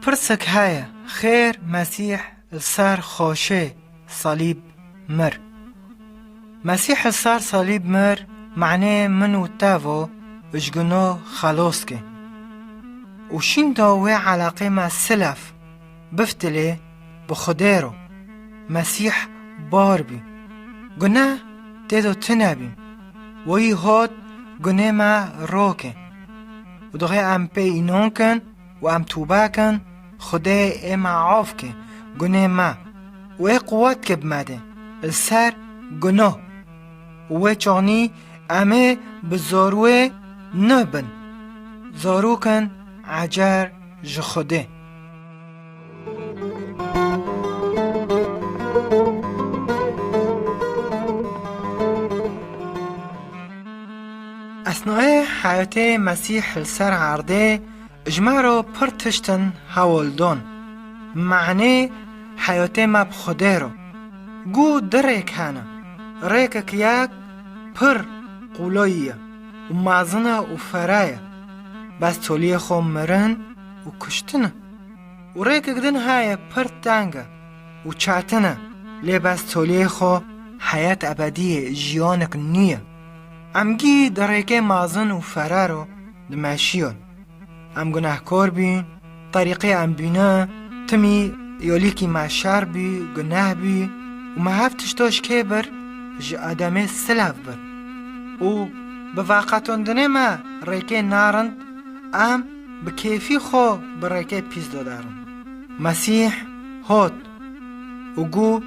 پرسک های خیر مسیح سر خوشه صلیب مر. مسیح سر صلیب مر معنی من و تاو اجگنو خلاص که. وشین داوه علاقه ما سلف بفتله بخده رو مسیح بار بی گناه تیدو تنبیم وی هاد گناه ما رو که و دوغه ام پی اینون کن و ام توبه کن خدا ام عاف که گناه ما و ای قوت که بمده السر گناه و چانی امه بزاروه نبن زارو کن عجر جخده. اثناء حیات مسیح سر عرضه اجماع را پر تشتن حوالدان معنی حیات ما بخده را گو در ریک هنه ریک که یک پر قولاییه و معزنه و فرایه بس تولیه خو مرن و کشتنه و ریک کدن های پر تنگه و چاتنه لی بس تولیه خو حیات ابدی جیانک نیه امگی در ریک معزن و فرا رو دمشیون ام گناهکار بین طریقه ام بینه تمی یالیکی معشر بی گناه بی و ما هفتشتاش که بر جه آدمه سلاف بر و به واقعتاندنه ما ریکه نارند ام به کیفی خو بر ریکه پیس دادارن مسیح هات و گو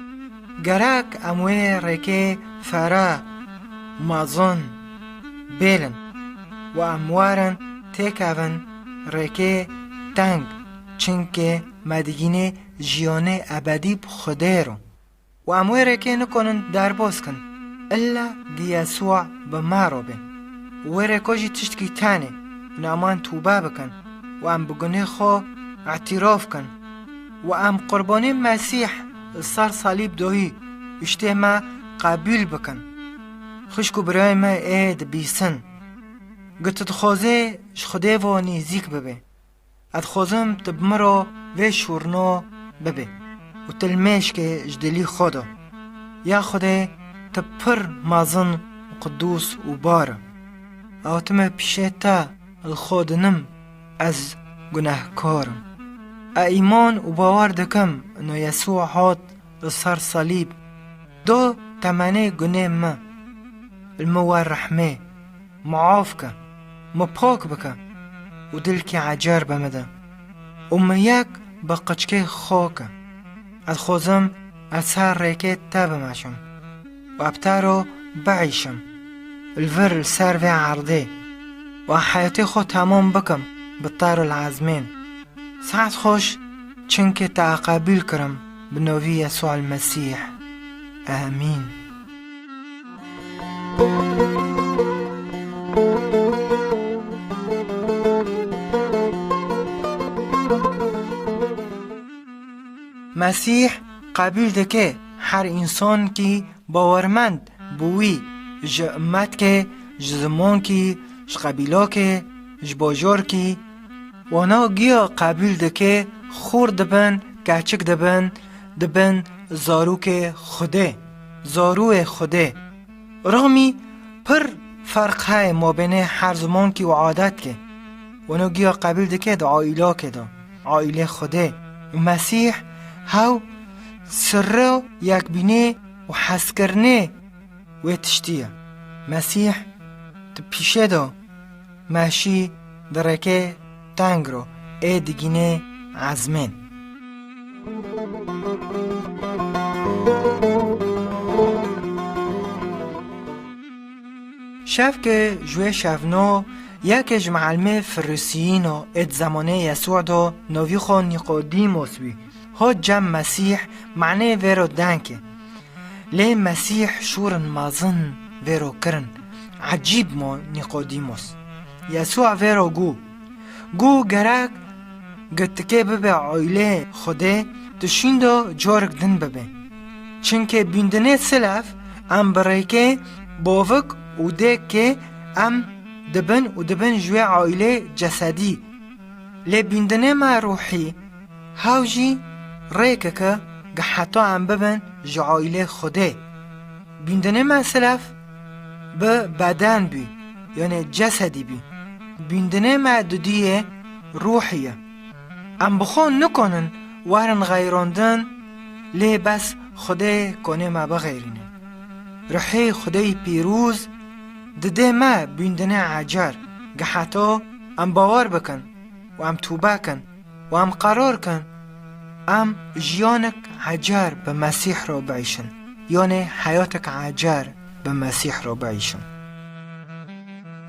گرک اموه ریکه فرا مازن بیلن و اموارن تکاون ریکه تنگ چنکه مدگینه جیانه ابدی بخده رو و اموه ریکه نکنن در باز کن الا دیسوع بما رو بین و ریکاجی تشتکی تانه و امان توبه بکن و ام بگنه خو اعتراف کن و ام قربانی مسیح سر صلیب دایی اشته ما قبول بکن خوشکو برای ما اید بیسن گتت خوزه خدا و نیزیک ببه ادخوزم تبمرو و شورنو ببه و تلمیش که جدلی خدا یا خدا تپر مازن و قدوس و بار او تم پیشه تا الخودنم از گناهکارم ایمان و باور دکم انو یسوع هات سر صلیب دو تمنه گناه ما الموار رحمه معاف که مپاک بکن و دل که عجر بمده یک بقچکه خاکه از خوزم از سر ریکه تا بمشم و ابتارو بعیشم الور سر و عرضه و حیاتی خود تمام بکم بطار العزمین ساعت خوش چنکه تعقابیل کرم بنوی یسوع المسیح آمین. مسیح قبول دکه هر انسان کی باورمند بوی امت که زمان کی قبیلا که باجار کی وانا گیا قبول دکه خور دبن گچک دبن زاروک خوده زارو خوده رغمی پر فرق های ما بین هر زمان کی و عادت که وانا گیا قبول دکه دا عائله که دا عائله خوده مسیح هاو سر یک بینه و حس کرنه و تشتیه مسیح تو پیشه دا ماشی درکه تنگ رو دیگینه عزمین شف که جوه شفنو یکیش معلمه فرسیین و اد زمانه یسوع دا نوی خون نیقودیموس بی ها جم مسیح معنی ویرو دنکه لی مسیح شورن مازن ویرو کرن عجیب ما نیقودیموس یسوع ویرو گو گرک گتکه ببه عائله خوده تشین دا جارک دن ببه چنکه بیندنه سلف ام برایکه باوک و ده که ام دبن جوه عائله جسدی لی بیندنه ما روحی هاو جی ریکه که حتی هم ببن جعایله خوده بیندنه مسلف به بدن بی یعنی جسدی بی بیندنه معدودیه روحیه ام بخون نکنن وارن غیراندن لی بس خوده کنه ما بغیرینه روحی خوده پیروز دده ما بیندنه عجر گه حتی ام باور بکن و ام توبه کن و ام قرار کن ام جیانک عجر به مسیح رو بعیشن یعنی حیاتک عجر به مسیح رو بعیشن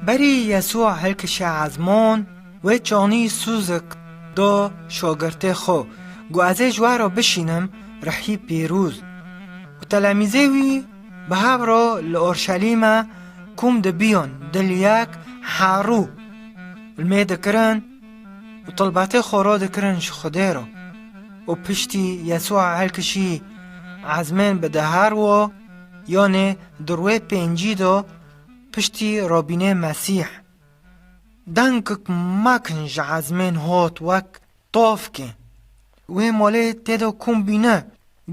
بری یسوع هلکش عزمان و چانی سوزک دو شاگرته خو گو ازه جوه را بشینم رحی پیروز و تلمیزه وی به هب را لأورشلیم کم ده بیان دل یک حارو المید کرن و طلبات خورا دکرن شخده را و پشتی یسوع هلکشی عزمان به دهر و یعنی دروی پنجی دا پشتی رابینه مسیح دنکک مکنج عزمان هات وک طاف که و ماله تیدا کن بینه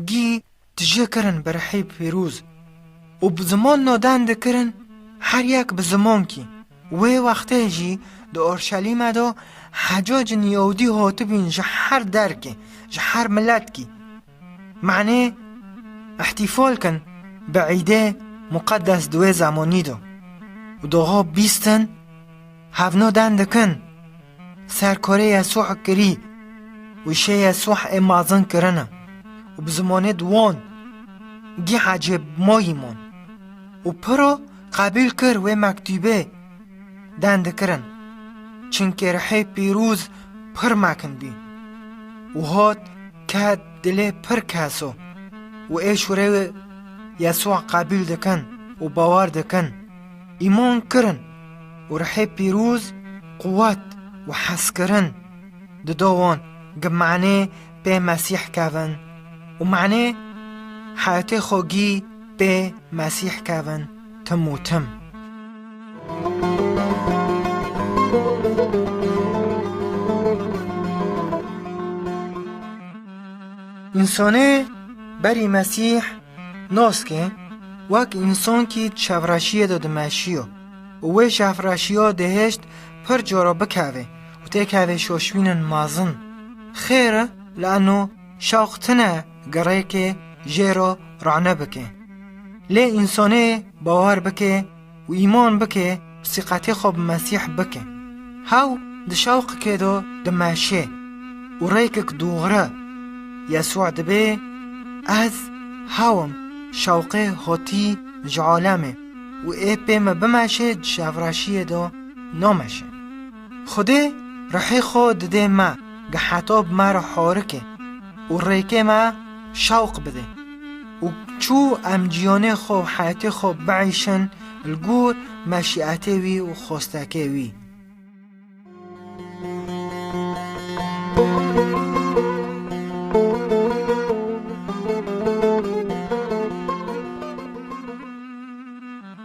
گی تجه کرن برحی پیروز و بزمان نادن دکرن هر یک بزمان کی و وقته جی ده اورشلیم دا حجاج نیودی هاتو بین جهر درکه جهر ملت کی معنی احتفال کن بعیده مقدس دوی زمانی دا و دوها بیستن هفنو دندکن سرکاره یسوع کری و شه یسوع امازن کرنه و بزمانه دوان گی عجب ماییمان و پرا قبیل کر و مکتوبه دند کرن چنکه رحی پیروز پر مکن بی و هات که دله پر کسو و ایشوره یسوع قبیل دکن و باور دکن ایمان کرن و رحی پیروز قوت و حس کرن ددوان گب معنی به مسیح کون و معنی حیات خوگی به مسیح کون تموتم انسانه بری مسیح ناس که وک انسان کی چفرشیه داده مشیو و چفرشیه دهشت پر جارا بکوه و تکوه شوشوینن مازن خیره لانو شاقتنه گره که جیرا رعنه بکه لی انسانه باور بکه و ایمان بکه ثقت خوب مسیح بکه هاو ده شوق که ده مشه و ریکک دوغره یسوع دبه از هاوم شوقه هاتی جعالمه و ای پیمه بمشه شفرشیه دا نامشه خوده رحی خود ده ما گه حتاب ما را حارکه و ریکه ما شوق بده و چو امجیانه خوب حیاتی خوب بعیشن الگور مشیعته وی و خوستکه وی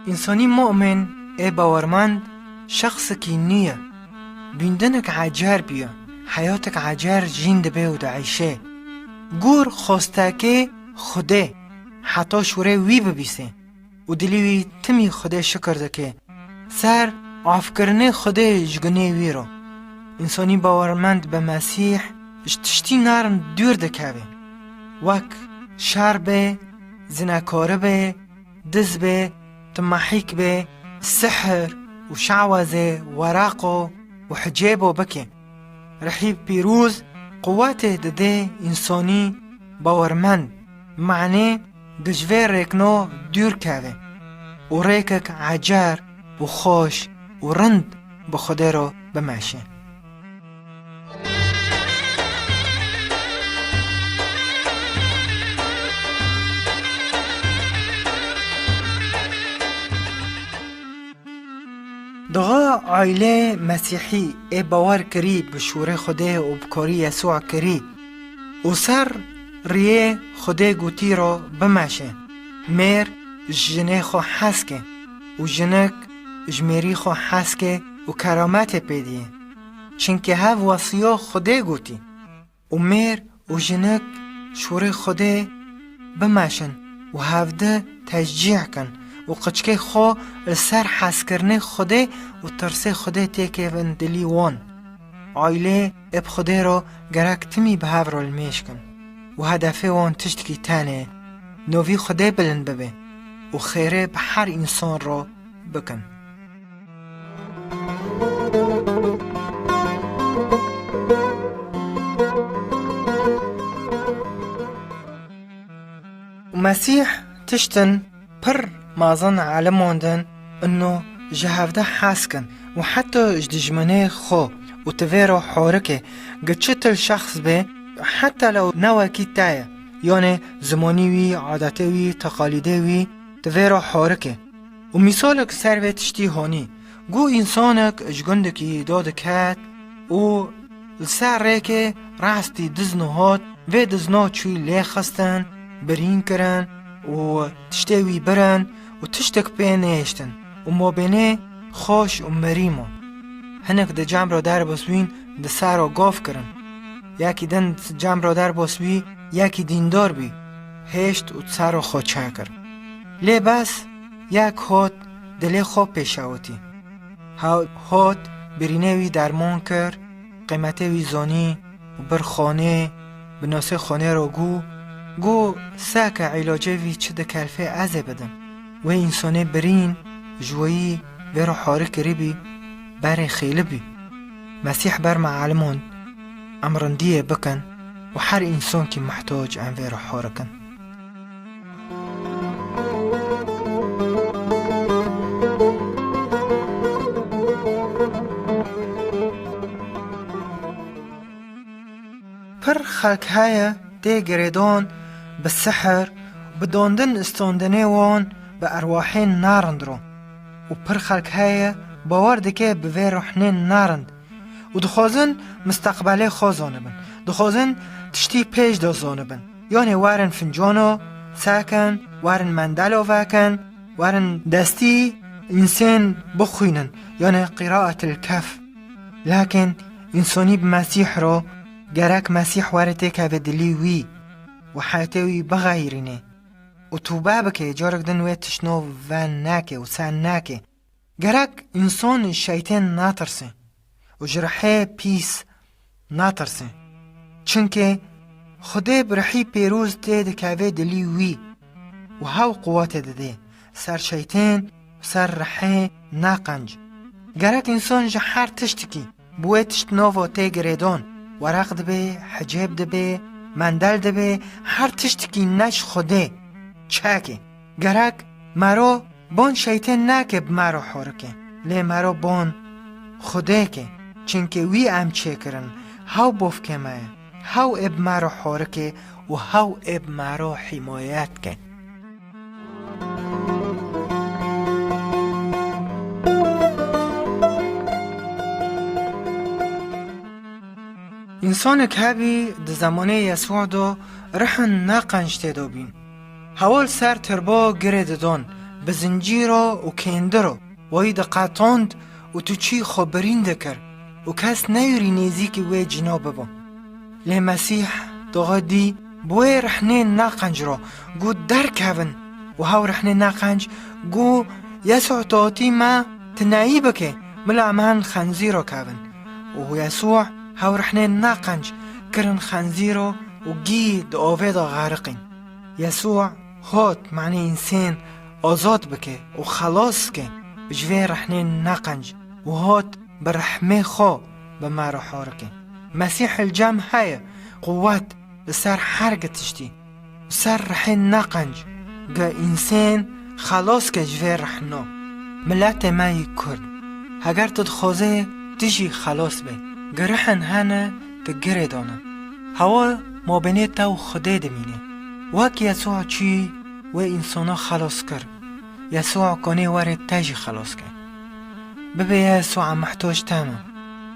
انسانی مؤمن ای باورمند شخص کی نیه بیندنک عجر بیا حیاتک عجر جیند به و دعیشه گور خوستکه خوده حتی شوره وی ببیسه و دلیوی تمی خوده شکر دکه سر عفکرنه خوده جگنه وی رو انسانی باورمند به مسیح اشتشتی نرم دور دکوه وک شر به زنکاره به دز به تمحیک به سحر و شعوذه ورق و حجاب و بکه رحیب پیروز قوت دده انسانی باورمند معنی دجوه ریکنو دور کوه و ریکک عجر و خوش و رند بخوده رو بمشه دغا عائله مسیحی ای باور کری به شوره خوده و بکاری یسوع کری و سر ریه خوده گوتی را بمشه میر جنه خو حسکه و جنک جمیری خو حسکه و کرامت پیدیه چنکه هف وصیا خوده گوتی و میر و جنک شوری خوده بماشن و هفته تشجیع کن و قچکه خو لسر حس کرنه خوده و ترسه خوده تیکه ون دلی وان. عائله اب خوده رو گرک تمی به هفرال میش کن و هدفه وان تشتکی تانه نوی خوده بلند ببه و خیره به هر انسان رو بکن. و مسیح تشتن پر مازن علموندن انو جهفده حس کن و حتی جدجمنه خو و تفيرو حوركه قد الشخص به حتى لو نوكي تايا يعني زمانيوي عادتوي تقاليدوي تفيرو حوركه ومثالك سر تشتي هوني قو انسانك اجگندكي دادك هات و السر ريكه راستي دزنو هات و دزنو چوي لي خستن برين کرن و تشتوي برن و تشتك بينيشتن و ما بينه خوش و مريمو هنک ده جمع را در باسوین ده سر را گاف کرن یکی دن جمع را در باسوی یکی دیندار بی هشت و سر را خود چه کر لی بس یک هات دلی خواب پیشاوتی هات برینوی درمان کر قیمتوی زانی و بر خانه بناسه خانه را گو ساک علاجوی چه ده کلفه ازه بدن و انسانه برین جویی و را حاره کری بی بر خیلی بی. مسیح بر معلمون امرندیه بکن و هر انسان که محتاج انوی را حاره کن. پر خلق های ده گریدان به سحر و بداندن استاندنه وان به ارواحین نارند رو و پر خلق های باور دکه به وی روحنین نارند و دخوازن مستقبله خوازانه بن دخوازن تشتی پیش دازانه بن یعنی وارن فنجانو ساکن وارن مندلو واکن وارن دستی انسان بخوینن یعنی قراءة الكف لكن انسانی بمسیح رو گرک مسیح وارده که به دلی وی و حیاتوی بغیرینه و توبه بکه جارک دنوی تشنو و نکه و سن نکه گرک انسان شیطان ناترسه و جرحه پیس ناترسه چونکه خدا برحی پیروز ده که دلی وی و هاو قوات ده سر شیطان و سر رحه ناقنج گرک انسان جهر تشتکی بوی تشت نوو ته گریدان ورق دبه حجاب دبه مندل دبه هر تشتکی نش خوده چاکه گرک مرا بان شیطان نکه بمرا حرکه لی مرا بان خوده که چنکه وی ام چه کرن هاو بوف که مای هاو اب مرا حرکه و هاو اب مرا حمایت که انسان کبی ده زمانه یسوع دو رحن ناقنج تیدو بین حوال سر تربا گرد دان به زنجیر و کنده رو وی ده قطاند و تو چی خبرین ده کر و کس نیوری نیزی که وی جناب با لی مسیح داغا دی بوی رحنه ناقنج رو گو در کون و هاو رحنه ناقنج گو یسوع تاتی ما تنایی بکه ملا من خنزیر رو کون و یسوع هاو رحنه ناقنج کرن خنزیر رو و گی ده آوه ده غارقین یسوع هات معنی انسان آزاد بکه و خلاص که بجوه رحنه ناقنج و هات برحمه خو به مرا حارکه مسیح الجمع های قوت سر حرگ تشتی سر رحنه ناقنج گه انسان خلاص که جوه رحنه ملت مای کرد اگر تدخوازه تجی خلاص به گرحن هنه تگره دانه هوا ما بینه تو خوده دمینه وک یسوع چی و انسانا خلاص کر یسوع کنه وارد تجی خلاص کر ببه یسوع محتاج تاما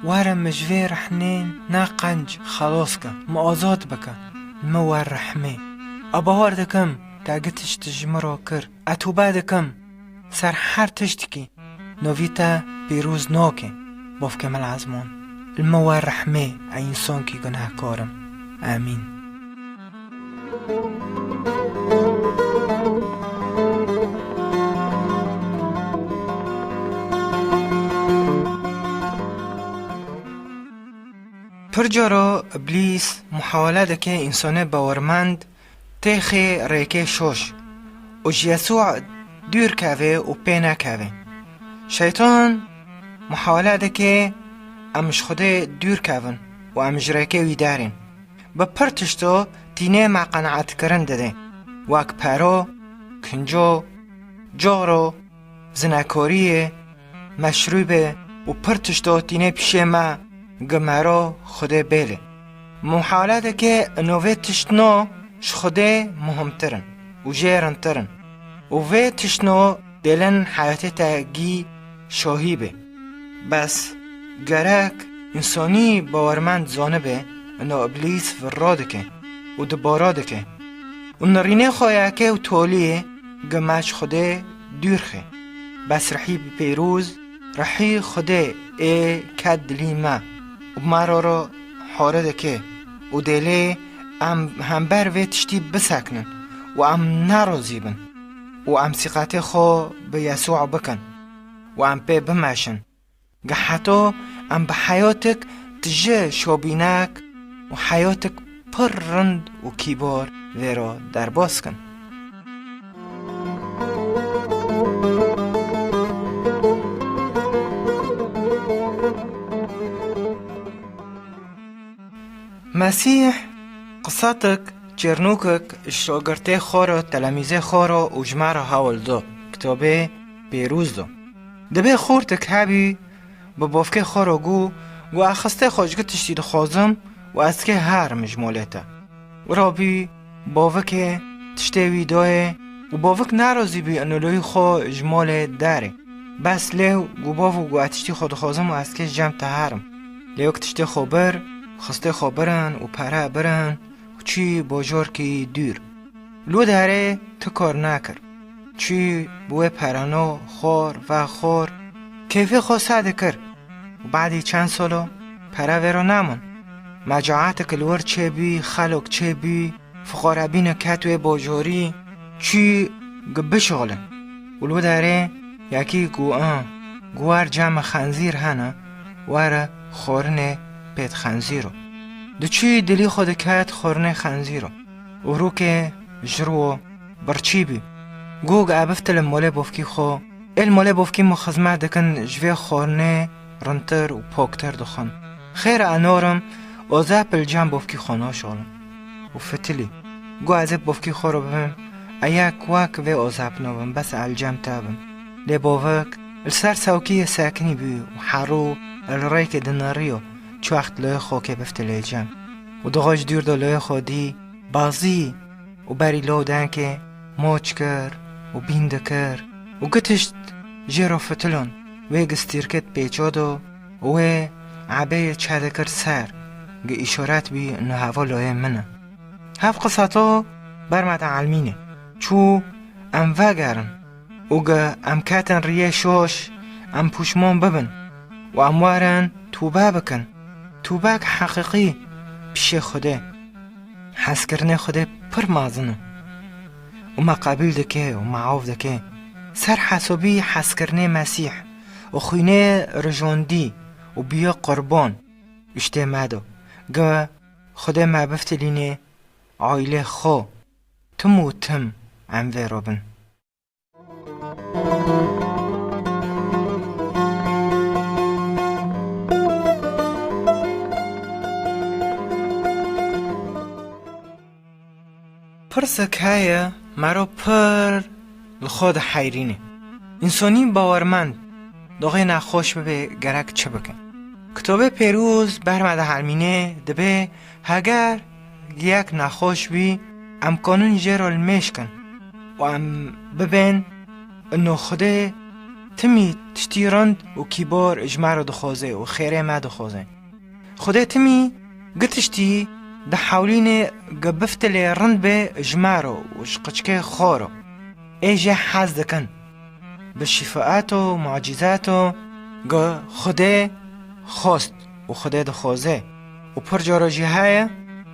وارم مجوه رحنین ناقنج خلاص کر ما آزاد بکن موار رحمه اباوار دکم تاگتش تجمرا کر اتوبه دکم سر هر تشتکی نویتا پیروز ناکه باف کمال عزمان الموار رحمه ای انسان کی گناه کارم آمین. پر جارا ابلیس محاوله دکه انسان باورمند تیخی ریکه شوش و یسوع دور کوه و پی نکوه. شیطان محاوله دکه امش خوده دور کوون و امش ریکه وی دارین با پر تشتو تینه ما قناعت کرن داده واک پرو، کنجو، جارو، زنکاریه، مشروبه و پر تشتو تینه پیشه ما گمارو خوده بیله. محاوله ده که نوه تشتنو شخوده مهمترن و جیرن ترن و وی تشتنو دلن حیاتی تاگی شاهیبه. بس گرک انسانی باورمند زانبه انو ابلیس وراده که و دباراده که و نرینه خواهی که و تولیه گماش خوده دورخه. بس رحی پیروز رحی خوده کد لیمه و مرا را حارده که و دلی هم بر وی تشتی بسکنن و هم نرازی بن و هم ثقت خو به یسوع بکن و هم پی بمشن گه حتی هم به حیاتک تجه شابینک و حیاتک پر رند و کیبار وی را در باز کن. مسیح قصتك جرنوكك شاگرته خورا تلاميذه خورا و جمعه هاول دو کتابه پیروز دو دبه خورتك هبی ببافکه خورا گو اخسته خوشگه تشتید خوازم و از که هر مجمولیتا و رابی باوکه تشتیوی دوه و باوک نرازی بی انولوی خو جمال داره بس لیو گو باو گو اتشتی خود خوازم و از که جمع تهرم لیو کتشتی خوبر خسته خبرن و پره برن و چی باجار که دور لو داره تو کار نکر چی بوی پرنو خور و خور کیفی خود ساده کر و بعدی چند سالو پره ویرو نمون مجاعت کلور چه بی خلق چه بی فقاربین کتوی باجاری چی بشغلن و لو داره یکی گوار جمع خنزیر هنه واره خورنه پیت خنزیرو دو چی دلی خود کت خورنه خنزیرو و رو که جرو برچی بی گوگ عبفتل موله بافکی خو موله بافکی مخزمه دکن جوی خورنه رنتر و پاکتر دخن خیر انارم آزاب الجم بافکی خانه شالم و فتلی گو عزب بافکی خورو ببیم ایک وک و آزاب نوم بس الجم تابم لی باوک السر سوکی ساکنی بی و حرو الریک دناریو چو وقت لای خوکه بفتله جم و دغاج دور دا لای خودی بازی و بری لودن که موچ کر و بیند کر و گتشت جیرو فتلون و گستیرکت پیچادو و عبه چاده کر سر گه اشارت بی انو هوا لای منه هف قصتو برمت علمینه چو ام وگرن و گه ام کتن ریه شوش ام پوشمان ببن و ام وارن توبه بکن توبک حقیقی پیش خوده حس کرنه خوده پر مازنه و ما قبیل دکه و معاف دکه سر حسابی حس کرنه مسیح و خوینه رجاندی و بیا قربان اشته مدو گه خوده ما بفتلینه عایله خو تم و تم اموه رابن پرسک های مرا پر لخود حیرینه انسانی باورمند داغی نخوش ببه گرک چه بکن کتاب پیروز برمده حرمینه دبه هگر یک نخوش بی ام قانون جرال میشکن و ام ببین انو خوده تمی تشتیرند و کیبار اجمع رو دخوازه و خیره ما دخوازه خوده تمی گتشتی ده حولین گبفتل رند به اجمارو و شقچکه خورو ایجه حز دکن به شفاعت و معجزات و خوده خواست و خوده دخوازه و پر جارا جیهای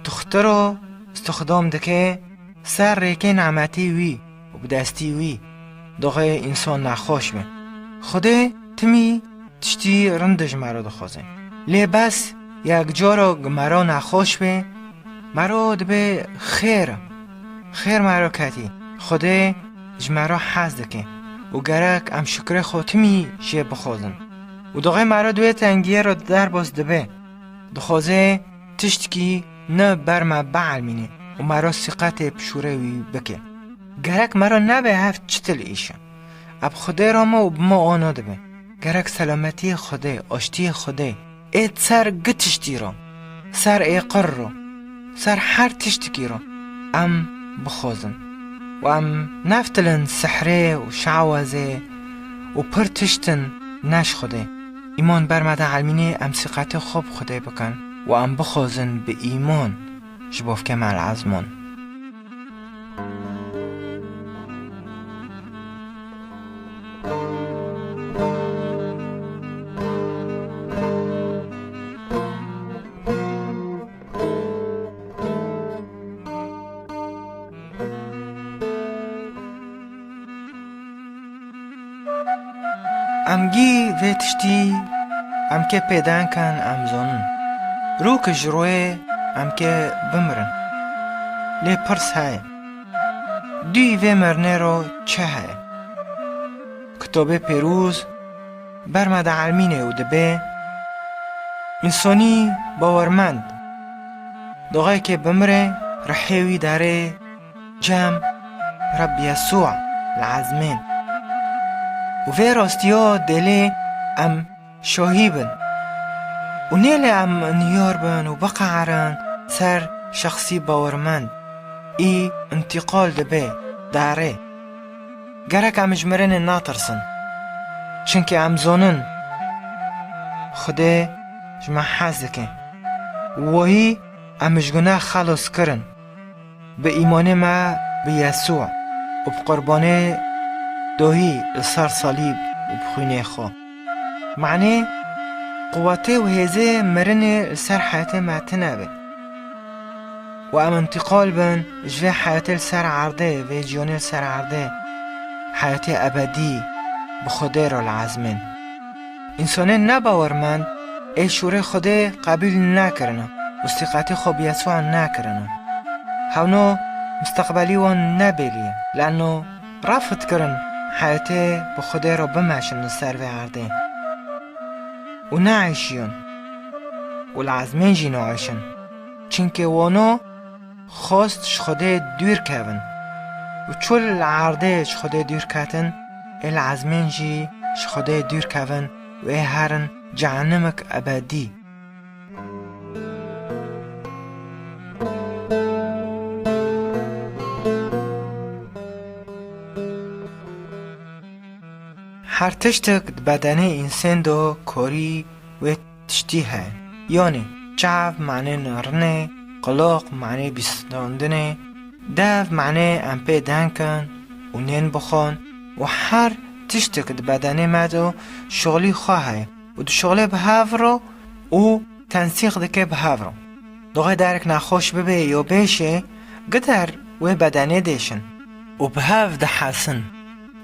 تخترو استخدام دکه سر ریکه نعمتی وی و بدستی وی دقیق انسان نخوش به خوده تمی تشتی رندش مرا دخوازه لی بس یک جارا مرا نخوش به مرا دبه خیر مرا کتی خوده جمرا حز دکه و گرک ام شکر خودمی جه بخوزن و دقیق مرا دوی تنگیه را در باز دبه دخوازه تشت کی نه برما بعل مینه و مرا سقط پشوره وی بکه گرک مرا نبه هفت چتل ایشه اب خوده را ما و بما آنا دبه گرک سلامتی خوده آشتی خوده اید سر گتشتی را سر ایقر را سر هر تشتکی را ام بخوزن و ام نفتلن سحره و شعوزه و پر تشتن نش خوده ایمان برمده علمینه ام سقط خوب خوده بکن و ام بخوزن به ایمان جباف که مع العزمان امگی و تشتی ام که پیدان کن ام زنن رو که جروه ام که بمرن لی پرس های دوی و مرنه رو چه های کتاب پیروز برمده علمینه و دبه انسانی باورمند دقایی که بمره رحیوی داره جمع رب یسوع العزمین و في راستيا دلي ام شاهيبن و نيلي ام نياربن و بقعرن سر شخصي باورمند اي انتقال دبه داره گرک ام جمرن ناترسن چنك ام زونن خده جمع حزكه وهي ام جگناه خلاص کرن به ایمان ما به یسوع و بقربانه دوهی لسر صلیب و بخونه خوا معنی قوته و هزه مرن لسر حیات معتنه به و ام انتقال بن جوه حیات لسر عرده و جیانه لسر عرده حیات ابدی بخوده را العزمین انسانه نباورمند ای شوره خوده قبیل نکرنه مستقاتی خوب یسوع نکرنه هونو مستقبلی وان نبیلیه لانو رفض کرن حیاته با خدا را بمشن سر و عرده و نعیشیون و العزمین جی نعیشن چنکه وانو خواست خدا دور کون و چول العرده خدا دور کتن العزمین جی خدا دور کون و هرن جهنمک ابدی هر تشتک بدنه انسان دو کاری و تشتی های یعنی چاو معنی نرنه قلاق معنی بیستاندنه دو معنی امپی دنکن و نین بخون و هر تشتک بدنه مدو شغلی خواه و دو شغلی به هفرو و تنسیق دکه به هفرو دوغه درک نخوش ببه یا بشه گتر و بدنه دیشن و به هف ده حسن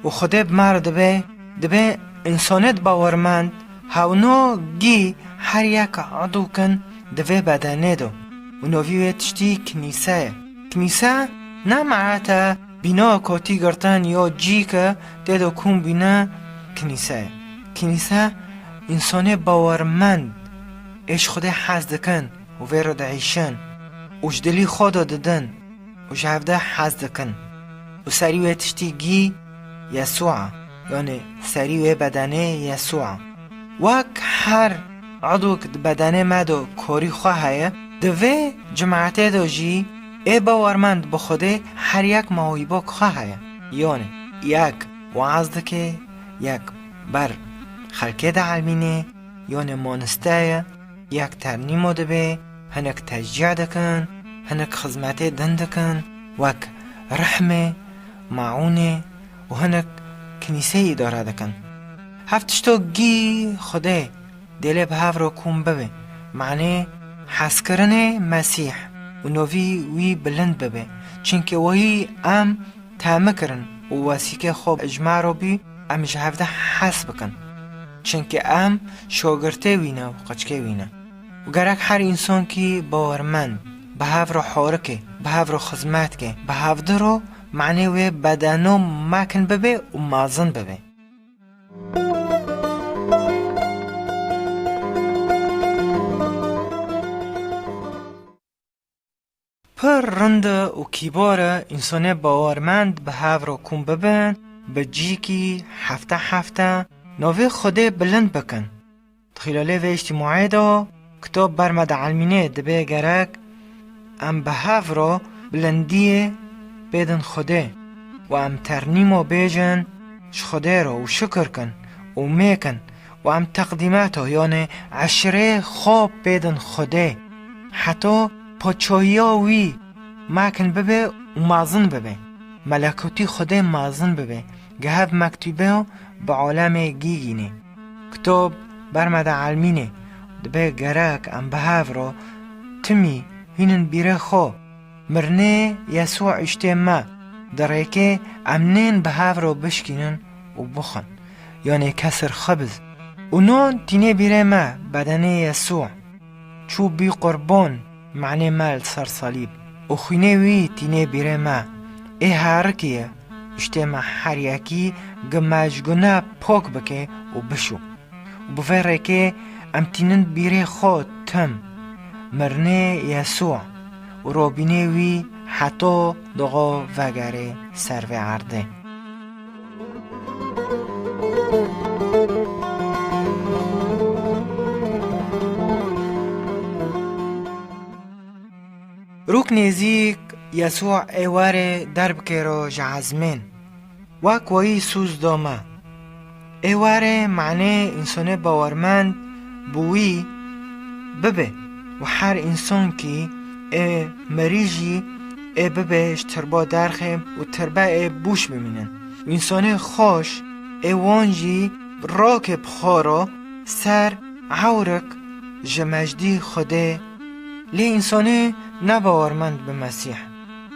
و خوده بمرد به دبه انسانت باورمند هاونو گی هر یک عضو کن دبه بدنه دو و نویوی تشتی کنیسه نه معتا بینا کاتی گرتن یا جی که دیدو کن بینا کنیسه انسان باورمند ایش خوده حزد کن و وی رو دعیشن و جدلی خدا ددن و جهفده حزد کن و سریوی تشتی گی یسوع یعنی سری و بدنه یسوع وک هر عضو بدنه مدو کاری خواهی دوی جماعت دو جی ای باورمند بخوده هر یک موهیبا خواهی یعنی یک وعظ دکه یک بر خلکه ده علمینه یعنی مانسته یک ترنیمو دبه هنک تشجیع دکن هنک خدمت دن دکن وک رحمه معونه و هنک کنیسه ای داره دکن هفتشتو گی خوده دل به هف رو کن ببه معنی حس کرن مسیح و نوی وی بلند ببه چنکه وی ام تامکرن و واسیکه خوب اجماع رو بی ام جهفده حس بکن چنکه ام شاگرته وینه و قچکه وینه و گرک هر انسان کی باورمند به هف رو حارکه به هف رو خدمت که به هفده رو معنی و بدنو مکن ببه و مازن ببه پر رند و کیبار انسان باورمند به هف رو کن ببن به جی کی هفته نوی خوده بلند بکن خلاله و اجتماعی دا کتاب برمد علمینه دبه گرک ام به هف رو بلندیه بدن خوده و ام ترنیم و بیجن خوده رو و شکر کن و میکن و ام تقدیماتو یعنی عشره خواب بدن خوده حتی پاچایا وی مکن ببه و مازن ببه ملکوتی خوده مازن ببه گهب مکتوبه به عالم گیگینه کتاب برمد علمینه دبه گرک ام به هف رو تمی هینن بیره خو مرنه یسوع اجتماع داره که امنین به هف رو بشکینن و بخن یعنی کسر خبز و نون تینه بیره ما بدنه یسوع چو بی قربان معنی مال سر صلیب و خینه وی تینه بیره ما ای هرکیه اجتماع هر یکی گمجگونه پاک بکه و بشو و بفره که امتینن بیره خود تم مرنه یسوع و رابینه وی حتی دقا وگره سر و عرده روک نزیک یسوع ایواره درب که رو جعزمین وکوی سوز دامه ایواره معنی انسان باورمند بوی ببه و هر انسان که مریجی ببهش تربا درخه و تربا بوش بمینن و انسان خوش وانجی راکب خارا سر عورک جمجدی خوده لی انسان نباورمند به مسیح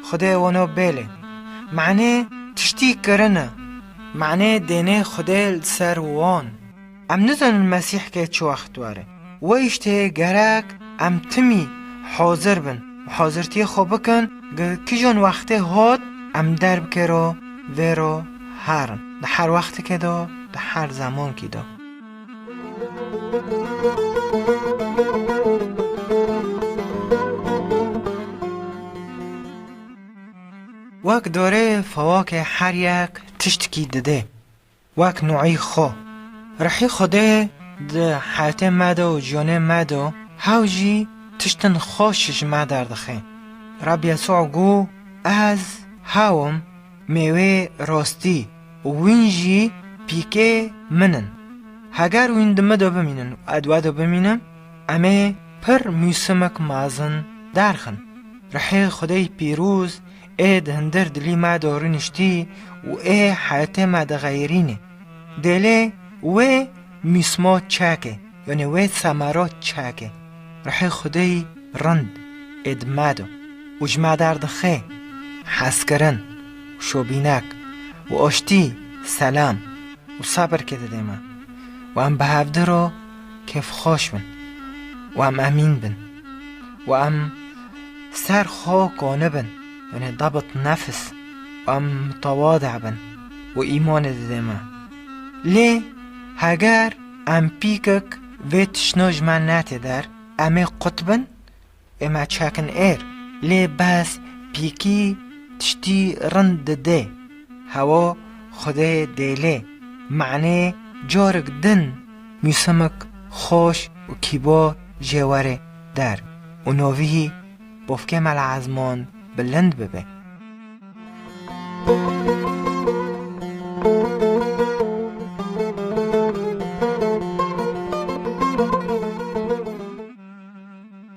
خوده وانا بیله معنی تشتی کرنه معنی دینه خوده سر وان ام نزن المسیح که چو وقت واره و اشته گرک ام تمی حاضر بن و حاضرتی خوب بکن که جان وقت هاد ام درب که رو و رو هرن ده هر وقت که دا ده هر زمان که دا وک داره فواک هر یک تشتکی دده وک نوعی خو رحی خوده ده حیات مدو و جانه مدو هاوجی تشتن خوشش مدردخه رب یسوع گو از هاوم میوه راستی و وینجی پیکه منن هگر وین دمدو بمینن و ادوادو بمینن امه پر موسمک مازن درخن رحی خدای پیروز دهندر دلی ما دارنشتی و حیات ما دغیرینه دله و میسما چاکه یعنی و ثمرات چاکه رحی خدای رند ادمادو و جمع دردخه حسکرن و شوبینک و آشتی سلام و صبر کده دیما و ام بهفده رو کف خوش بن و ام امین بن و ام سر خاکانه بن یعنی ضبط نفس و ام متواضع بن و ایمان دیما لی هگر ام پیکک و تشناج من نته در امه قطبن اما چاکن لی بس پیکی تشتی رند ده هوا خدا دیله معنی جارک دن میسمک خوش و کیبا جواره در و نوی بافکه مل عزمان بلند ببه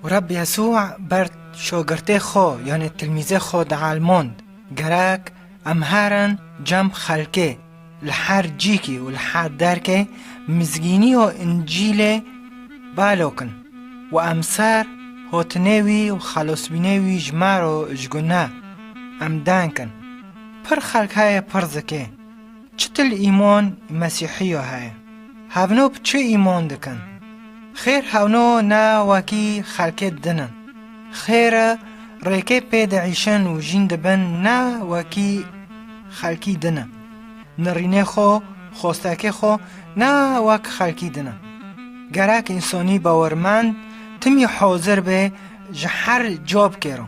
و رب یسوع بر شاگرده خو یعنی تلمیزه خود علماند گرک امهرن جمع خلکه لحر جیکی و لحر درکه مزگینی و انجیل بالوکن و امسر هاتنوی و خلاصبینوی جمارو جگونه ام دانکن پر خلق های پر زکه چتل ایمان مسیحی های هاونو بچه ایمان دکن خیر هاونو نا واکی خلقت دنن خیر ریکه پید عیشن و جین دبن نا واکی خلقی دنن نرینه خو خوستاکه خو نا واک خلقی دنن گرک انسانی باورمند تمی حاضر به جهر جاب کرو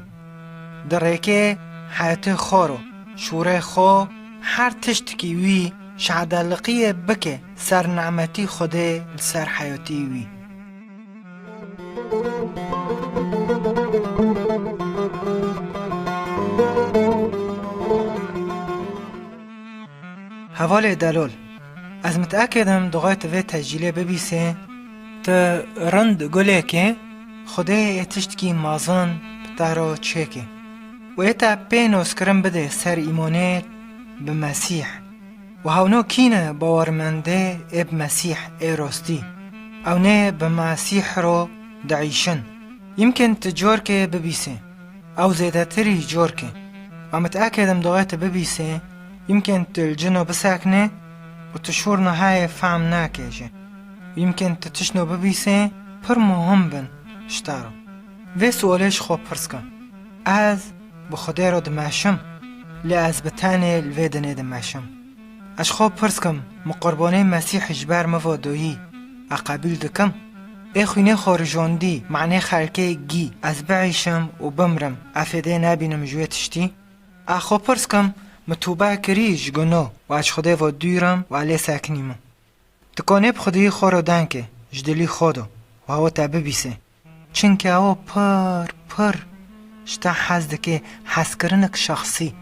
در ریکه حیات خورو شوره خو هر تشتکی وی شعدالقی بکه سر نعمتی خوده سر حیاتی وی حوال دلول از متأکدم دقایت وی تجیله ببیسه تا رند گله که خوده تشتکی مازن بتارو چه که و ایتا پینوس کرم بده سر ایمانه به مسیح و هاونو کینه باورمنده اب مسیح ای راستی او نه به مسیح رو دعیشن يمكن تجور که ببیسه او زیده تری جور که و متأکدم دغایت ببیسه يمكن تلجنو بساکنه و تشور نهای فهم ناکیجه يمكن تتشنو ببیسه پر مهم بن شتارو و سوالش خوب پرسکن از بخوده رو دماشم لی از بتانه الویدنه دماشم اش خوب پرسکم مقربانه مسیح جبر مفادویی اقابل دکم ای خوینه خارجاندی معنی خلکه گی از بعیشم و بمرم افیده نبینم جوی تشتی اخو پرسکم متوبه کریج گنو و اش خوده و دویرم و علی ساکنیم تکانه بخودی خورو دنکه جدلی خودو و هوا تا ببیسه چنکه هوا پر شتا حزده که حس کرنک شخصی